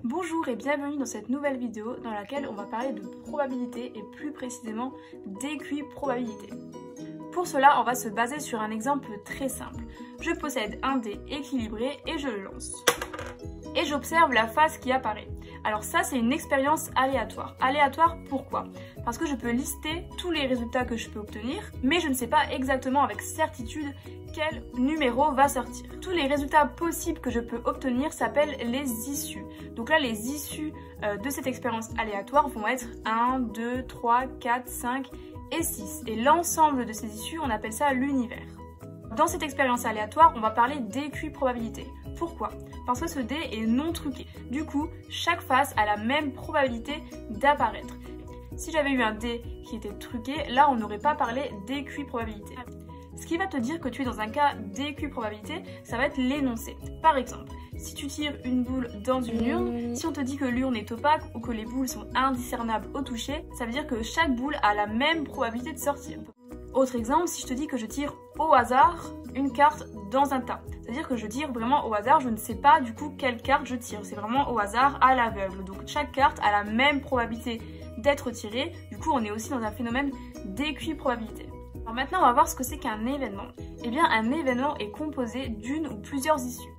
Bonjour et bienvenue dans cette nouvelle vidéo dans laquelle on va parler de probabilité et plus précisément d'équiprobabilité. Pour cela, on va se baser sur un exemple très simple. Je possède un dé équilibré et je le lance. Et j'observe la face qui apparaît. Alors ça, c'est une expérience aléatoire. Aléatoire, pourquoi? Parce que je peux lister tous les résultats que je peux obtenir, mais je ne sais pas exactement avec certitude quel numéro va sortir. Tous les résultats possibles que je peux obtenir s'appellent les issues. Donc là, les issues de cette expérience aléatoire vont être 1, 2, 3, 4, 5 et 6. Et l'ensemble de ces issues, on appelle ça l'univers. Dans cette expérience aléatoire, on va parler d'équiprobabilité. Pourquoi? Parce que ce dé est non truqué. Du coup, chaque face a la même probabilité d'apparaître. Si j'avais eu un dé qui était truqué, là on n'aurait pas parlé d'équiprobabilité. Ce qui va te dire que tu es dans un cas d'équiprobabilité, ça va être l'énoncé. Par exemple, si tu tires une boule dans une urne, si on te dit que l'urne est opaque ou que les boules sont indiscernables au toucher, ça veut dire que chaque boule a la même probabilité de sortir. Autre exemple, si je te dis que je tire au hasard une carte dans un tas. C'est-à-dire que je tire vraiment au hasard, je ne sais pas du coup quelle carte je tire. C'est vraiment au hasard à l'aveugle. Donc chaque carte a la même probabilité d'être tirée. Du coup, on est aussi dans un phénomène d'équiprobabilité. Alors maintenant, on va voir ce que c'est qu'un événement. Eh bien, un événement est composé d'une ou plusieurs issues.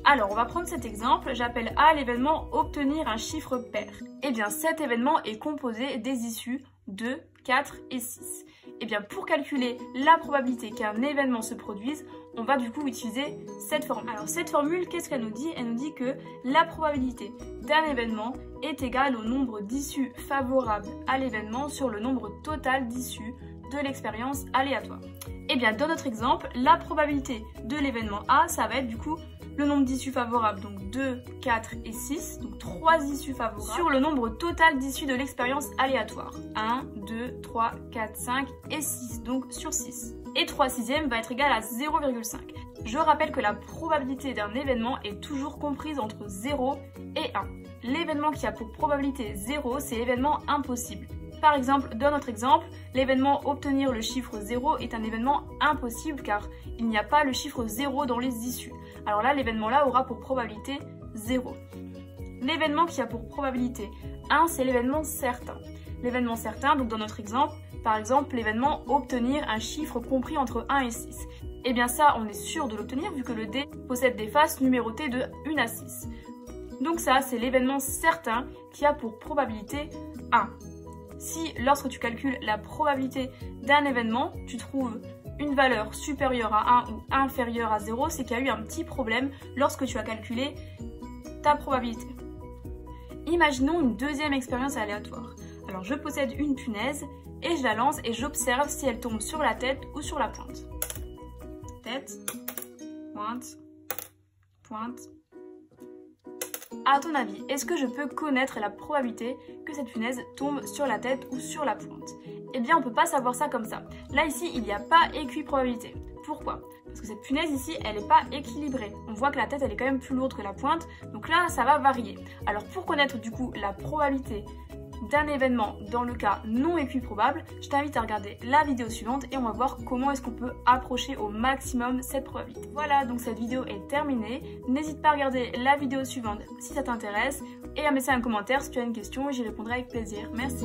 Alors, on va prendre cet exemple. J'appelle A l'événement obtenir un chiffre pair. Eh bien, cet événement est composé des issues 2, 4 et 6. Eh bien, pour calculer la probabilité qu'un événement se produise, on va du coup utiliser cette formule. Alors, cette formule, qu'est-ce qu'elle nous dit? Elle nous dit que la probabilité d'un événement est égale au nombre d'issues favorables à l'événement sur le nombre total d'issues de l'expérience aléatoire. Eh bien, dans notre exemple, la probabilité de l'événement A, ça va être du coup le nombre d'issues favorables, donc 2, 4 et 6, donc 3 issues favorables, sur le nombre total d'issues de l'expérience aléatoire. 1, 2, 3, 4, 5 et 6, donc sur 6. Et 3 sixièmes va être égal à 0,5. Je rappelle que la probabilité d'un événement est toujours comprise entre 0 et 1. L'événement qui a pour probabilité 0, c'est l'événement impossible. Par exemple, dans notre exemple, l'événement obtenir le chiffre 0 est un événement impossible car il n'y a pas le chiffre 0 dans les issues. Alors là, l'événement là aura pour probabilité 0. L'événement qui a pour probabilité 1, c'est l'événement certain. L'événement certain, donc dans notre exemple, par exemple, l'événement obtenir un chiffre compris entre 1 et 6. Eh bien ça, on est sûr de l'obtenir vu que le dé possède des faces numérotées de 1 à 6. Donc ça, c'est l'événement certain qui a pour probabilité 1. Si, lorsque tu calcules la probabilité d'un événement, tu trouves une valeur supérieure à 1 ou inférieure à 0, c'est qu'il y a eu un petit problème lorsque tu as calculé ta probabilité. Imaginons une deuxième expérience aléatoire. Alors, je possède une punaise et je la lance et j'observe si elle tombe sur la tête ou sur la pointe. Tête, pointe, pointe. À ton avis, est-ce que je peux connaître la probabilité que cette punaise tombe sur la tête ou sur la pointe? Eh bien, on ne peut pas savoir ça comme ça. Là, ici, il n'y a pas équiprobabilité. Pourquoi? Parce que cette punaise ici, elle n'est pas équilibrée. On voit que la tête, elle est quand même plus lourde que la pointe. Donc là, ça va varier. Alors, pour connaître du coup la probabilité d'un événement dans le cas non équiprobable, je t'invite à regarder la vidéo suivante et on va voir comment est-ce qu'on peut approcher au maximum cette probabilité. Voilà, donc cette vidéo est terminée. N'hésite pas à regarder la vidéo suivante si ça t'intéresse et à me laisser un commentaire si tu as une question et j'y répondrai avec plaisir. Merci.